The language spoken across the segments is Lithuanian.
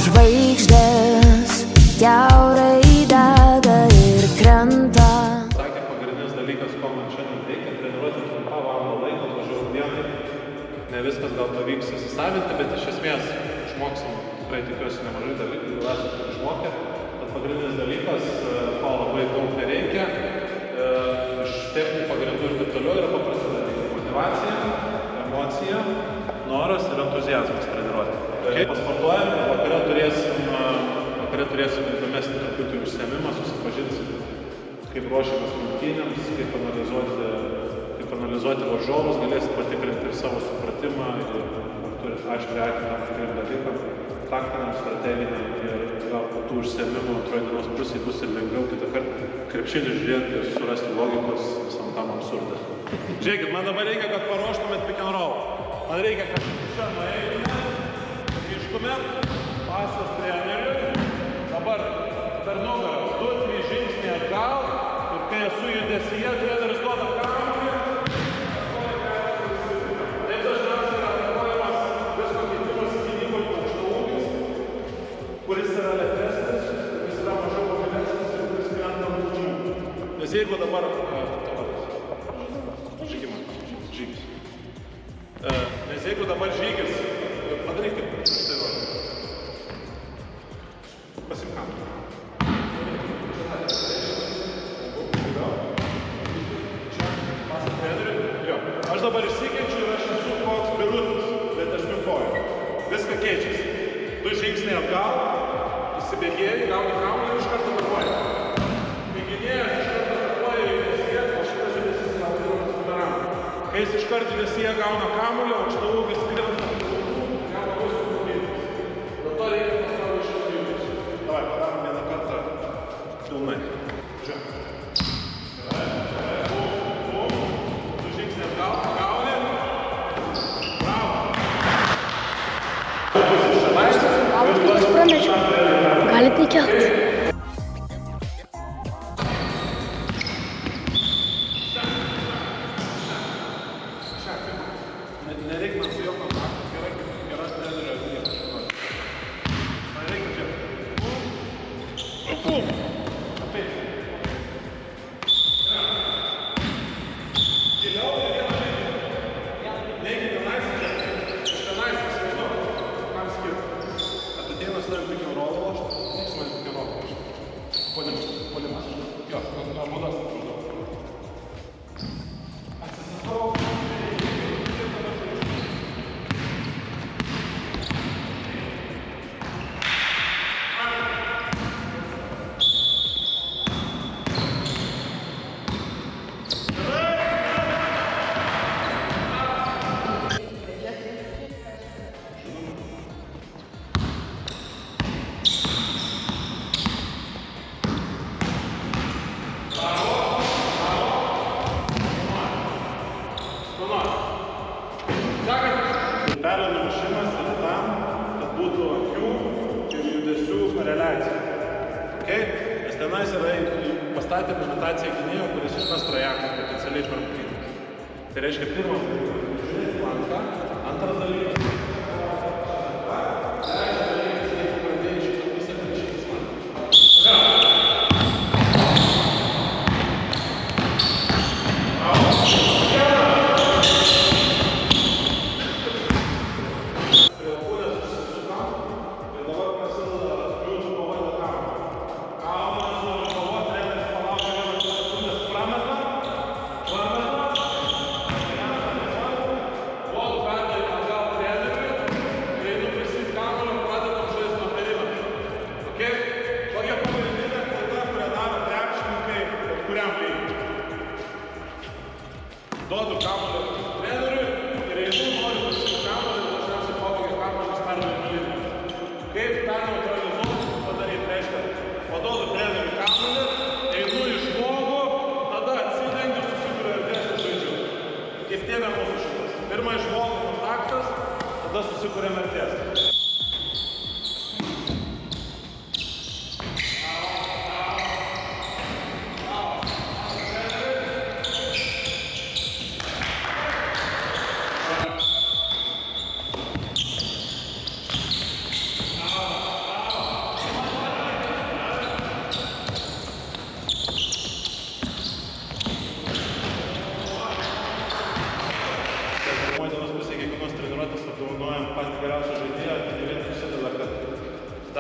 žvaigždės kiaurai dega ir krenta. Sakė, pagrindinis dalykas, ko man šiandien reikia, treniruoti trumpą valandą laiko, atvažiuoti dienai. Ne viskas gal pavyks įsisavinti, bet iš esmės išmoksim, tikrai tikiuosi nemažai dalykų, jau esate išmokę. Bet pagrindinis dalykas, ko labai daug nereikia, iš techninių pagrindų ir taip toliau yra paprasti dalykai. Motyvacija, emocija, noras ir entuziazmas treniruoti. Okay. Pasportuojam, vakare turėsim įdomesnį truputį užsiėmimą, susipažinsim, kaip ruošiamės rungtynėms, kaip analizuoti varžovus, galėsit patikrinti ir savo supratimą ir turit aiškiai akį tam tikriem dalykam, taktiniam, strateginiam ir gal po tų užsiėmimų antroji dienos pusėje bus ir lengviau kitą kartą krepšinį žiūrėti ir surasti logikos visam tam absurdui. Žiūrėkit, man dabar reikia, kad paruoštumėt pick and roll. Man reikia, kad čia nueitumėt, grįžtumėt, pasas treneriui, dabar per nugarą 2-3 žingsniai atgal ir kai esu judesyje, treneris duoda kamuolį. Taip dažniausiai yra atakuojamas visko keitimas gynyboj aukštaūgis, kuris yra lėtesnis, kuris yra mažiau mobilesnis ir kuris krenta ant žmonių. Nes jeigu dabar Nes jeigu dabar žygis, padarykit štai va. Pasimkam. Čia, pasą treneriui. Jo. Aš dabar išsikeičiu ir aš esu koks birutis, bet aš nukoju. Viską keičiasi. 2 žingsniai atgal, įsibėgėjai, gauni kamuolį ir iš karto atakuoji. Bėginėjas iš karto atakuoja judesį, o šitas judesys vadinamas bumerangu. Kai jis iš karto judesį gauna kamuolį, aukštaūgis krenta ant žmonių, gauna bus rungtynės. Dėl to reikia pasaulio iš judesį. Davai, padarom vieną kartą pilnai. Žiūrėk. Bum. 2 žingsniai atgal, gauni. Bravo. Galit nekelt. Nereik man su jo kontaktų, gera trenerio vieta. Man reikia čia. Bum! Apeit. Giliau ir vieną žaidimą. Neigi tenais čia. Iš tenais įsivaizduok. Kam skirti? Kad ateina su tavim pick and roll lošti, nieks man pick and roll lošti. Puolimas. Jo, nuo būdas užduok. Atsisakau. Pelio numušimas yra tam, kad būtų akių ir judesių koreliacija. Okay? Nes tenais yra pastatėm imitaciją gynėjo, kuris išmes trajeką potencialiai per rungtynes. Tai reiškia, pirmas dalykas, žiūrėti lanką, antras dalykas,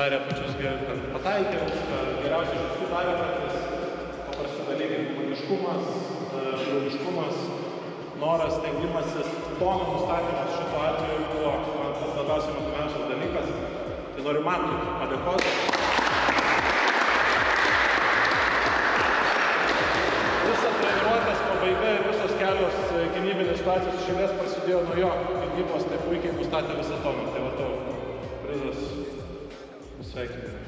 darė pačius pataikymus, geriausiai iš visų darė paprasti dalykai, magiškumas, draugiškumas, noras, stengimasis, tono nustatymas šito atveju buvo tas labiausiai matomiausias dalykas. Tai noriu Mantui padėkoti. Visa treniruotės pabaiga ir visos kelios gynybinės situacijos iš eilės prasidėjo nuo jo gynybos, tai puikiai nustatė visą toną. Tai va tavo prizas. Sveikinimai.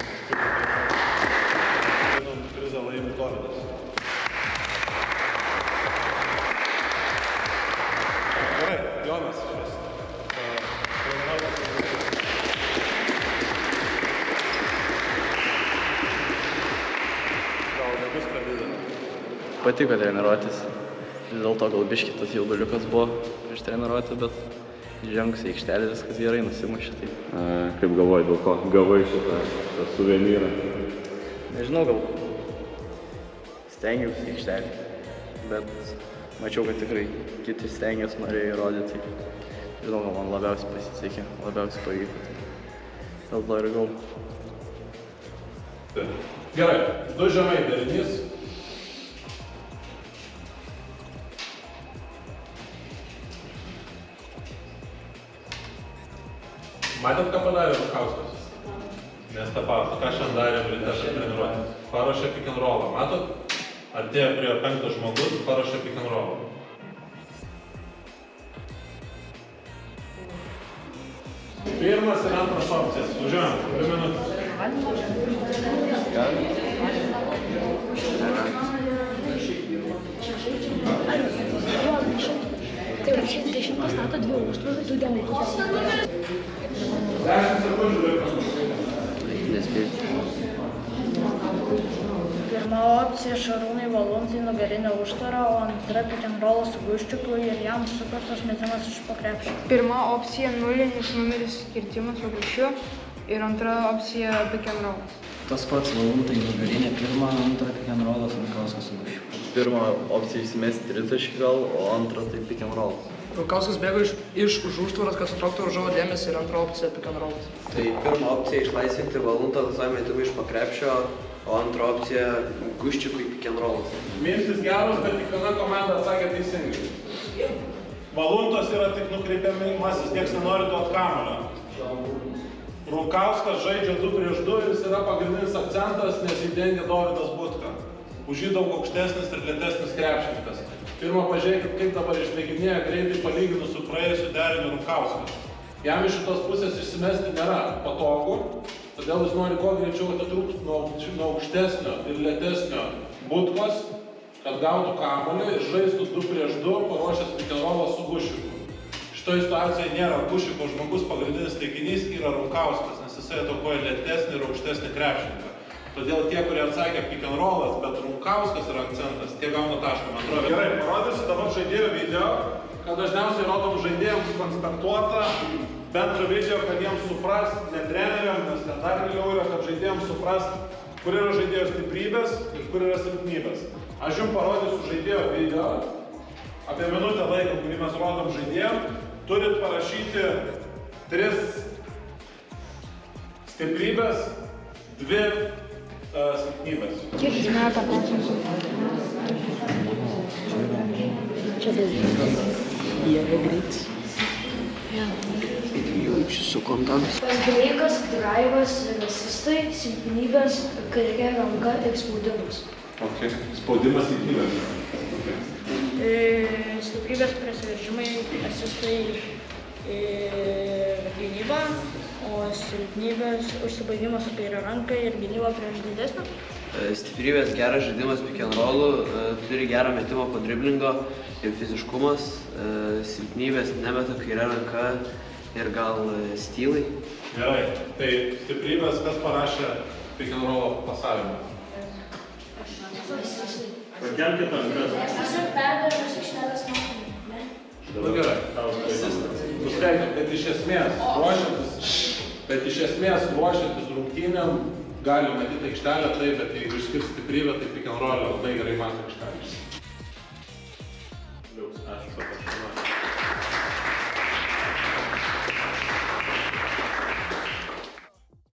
Prizą laimi Dovydas. Gerai, Jonas šis. Gal nebus per didelį. Patiko treniruotis. Dėl to gal biškį tas jauduliukas buvo prieš treniruotę, bet žengus į aikštelę viskas gerai nusimušė. Tai. Kaip galvoji, dėl ko gavai šitą suvenyrą? Nežinau, gal stengiausi į aikštelę, bet mačiau, kad tikrai kiti stengiausi, norėjo įrodyti. Žinau, gal man labiausiai pasisekė, labiausiai pavyko. Dėl to ir gavau. Gerai, 2 žemai derinys. Matėt, ką padarė Rukauskas? Nestapavo. Ką šiandien darė Brita treniruotė? Paruošė pick and rollą. Matot? Atėjo prie 5 žmogus, paruošė pick and rollą. Pirmas ir antras opcijas. Važiuojam, 2 minutės. Tai rašyti 10 pastato 2 užtvarų, 2 dienų. 10 sekundžių laiko. Nespėjau. Pirma opcija Šarūnai Valuntai nugarinė užtvara, o antra pick and rollas su Guščiuku ir jam sukurtas metimas iš po krepšio. Pirma opcija nulinis numeris kirtimas po krepšiu ir antra opcija pick and rollas. Tas pats Valuntai nugarinė, pirmą, antrą pick and rollas, Rukauskas su Guščiuku. Pirmą opciją įsimesti tritaškį gal, o antrą tai pick and rollas. Rukauskas bėgo iš už užtvaros, kad sutrauktų varžovo dėmesį ir antra opcija pick and rollas. Tai pirma opcija išlaisvinti Valuntą visai metimą iš po krepšio, o antra opcija Guščiukui pick and rollas. Mintis geros, bet kiekviena komanda atsakė teisingai. Valuntos yra tik nukreipiamasis, nieks nenori duoti kamuolio. Rukauskas žaidžia 2 prieš 2 ir jis yra pagrindinis akcentas, nes jį dengia Dovydas Butka. Už jį daug aukštesnis ir lėtesnis krepšininkas. Pirma, pažiūrėkit, kaip dabar išmėginėja greitai palyginus su praėjusiu deriniu Rukauskas. Jam iš šitos pusės išsimesti nėra patogu, todėl jis nori kuo greičiau atitrūkti nuo aukštesnio ir lėtesnio Butkos, kad gautų kamuolį ir žaistų 2 prieš 2, paruošęs pick and rollą su Guščiuku. Šitoje situacijoje nėra Guščiuko žmogus, pagrindinis taikinys yra Rukauskas, nes jisai atakuoja lėtesnį ir aukštesnį krepšininką. Todėl tie, kurie atsakė pick and rollas, bet Rukauskas yra akcentas, tie gauna tašką, man atrodo. Gerai, parodysiu dabar žaidėjų video, kad dažniausiai rodom žaidėjams konspektuotą bendrą video, kad jiems suprast, ne treneriam, nes ten dar giliau yra, kad žaidėjams suprast, kur yra žaidėjo stiprybės ir kur yra silpnybės. Aš jums parodysiu žaidėjo video, apie minutę laiko, kurį mes rodom žaidėjam, turit parašyti 3 stiprybės, 2 silpnybės. Kiek žinojo tą procesą? Čia daug. Jėga greit. Jaučiu su kontantas. Greikas, draivas ir asistai, silpnybės, kairė ranka ir spaudimas. Okay. Spaudimas silpnybės. Stiprybės prasiveržimai, asistai ir gynyba, o silpnybės užsibaigimas su kairė ranka ir gynyba prieš didesnį. Stiprybės geras žaidimas pick and rollų, turi gerą metimą po driblingo ir fiziškumas, silpnybės nemeta kairė ranka ir gal stylai. Gerai, tai stiprybės kas parašė pick and rollo pasavimą? Pakelkit rankas. Tiesiog perdavimas aikštelės matomai, ne? Nu gerai. Nuspėkit, bet iš esmės ruošiantis rungtynėm gali matyti aikštelę, taip, bet jeigu išskirs stiprybę, tai pick and roll labai gerai mato aikštelę.